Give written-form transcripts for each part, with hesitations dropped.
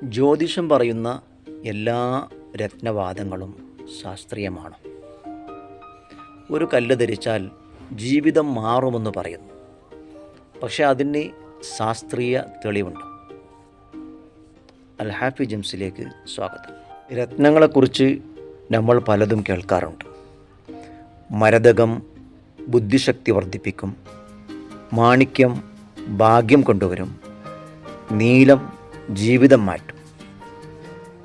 ജ്യോതിഷം പറയുന്ന എല്ലാ രത്നവാദങ്ങളും ശാസ്ത്രീയമാണ്. ഒരു കല്ല് ധരിച്ചാൽ ജീവിതം മാറുമെന്ന് പറയുന്നു. പക്ഷെ അതിന് ശാസ്ത്രീയ തെളിവുണ്ട്. അൽ ഹാഫി ജംസിലേക്ക് സ്വാഗതം. രത്നങ്ങളെക്കുറിച്ച് നമ്മൾ പലതും കേൾക്കാറുണ്ട്. മരതകം ബുദ്ധിശക്തി വർദ്ധിപ്പിക്കും, മാണിക്യം ഭാഗ്യം കൊണ്ടുവരും, നീലം ജീവിതം മാറ്റും.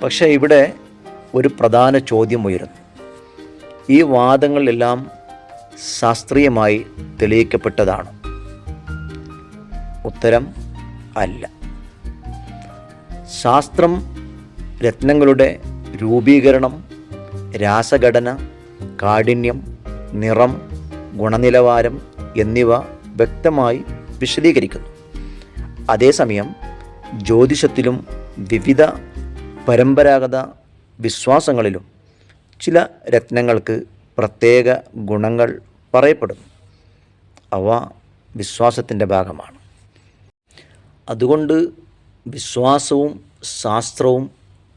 പക്ഷേ ഇവിടെ ഒരു പ്രധാന ചോദ്യം ഉയരുന്നു. ഈ വാദങ്ങളെല്ലാം ശാസ്ത്രീയമായി തെളിയിക്കപ്പെട്ടതാണ്? ഉത്തരം അല്ല. ശാസ്ത്രം രത്നങ്ങളുടെ രൂപീകരണം, രാസഘടന, കാഠിന്യം, നിറം, ഗുണനിലവാരം എന്നിവ വ്യക്തമായി വിശദീകരിക്കുന്നു. അതേസമയം ജ്യോതിഷത്തിലും വിവിധ പരമ്പരാഗത വിശ്വാസങ്ങളിലും ചില രത്നങ്ങൾക്ക് പ്രത്യേക ഗുണങ്ങൾ പറയപ്പെടുന്നു. അവ വിശ്വാസത്തിൻ്റെ ഭാഗമാണ്. അതുകൊണ്ട് വിശ്വാസവും ശാസ്ത്രവും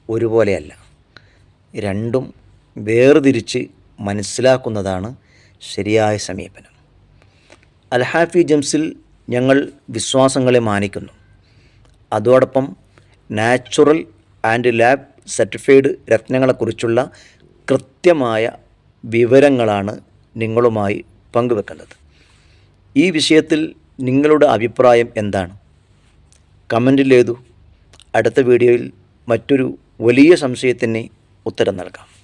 ഒരുപോലെയല്ല. രണ്ടും വേർതിരിച്ച് മനസ്സിലാക്കുന്നതാണ് ശരിയായ സമീപനം. അൽ ഹാഫി ജംസിൽ ഞങ്ങൾ വിശ്വാസങ്ങളെ മാനിക്കുന്നു. അതോടൊപ്പം നാച്ചുറൽ ആൻഡ് ലാബ് സർട്ടിഫൈഡ് രത്നങ്ങളെക്കുറിച്ചുള്ള കൃത്യമായ വിവരങ്ങളാണ് നിങ്ങളുമായി പങ്കുവെക്കുന്നത്. ഈ വിഷയത്തിൽ നിങ്ങളുടെ അഭിപ്രായം എന്താണ്? കമൻറ്റിൽ എഴുതൂ. അടുത്ത വീഡിയോയിൽ മറ്റൊരു വലിയ സംശയത്തിന് ഉത്തരം നൽകാം.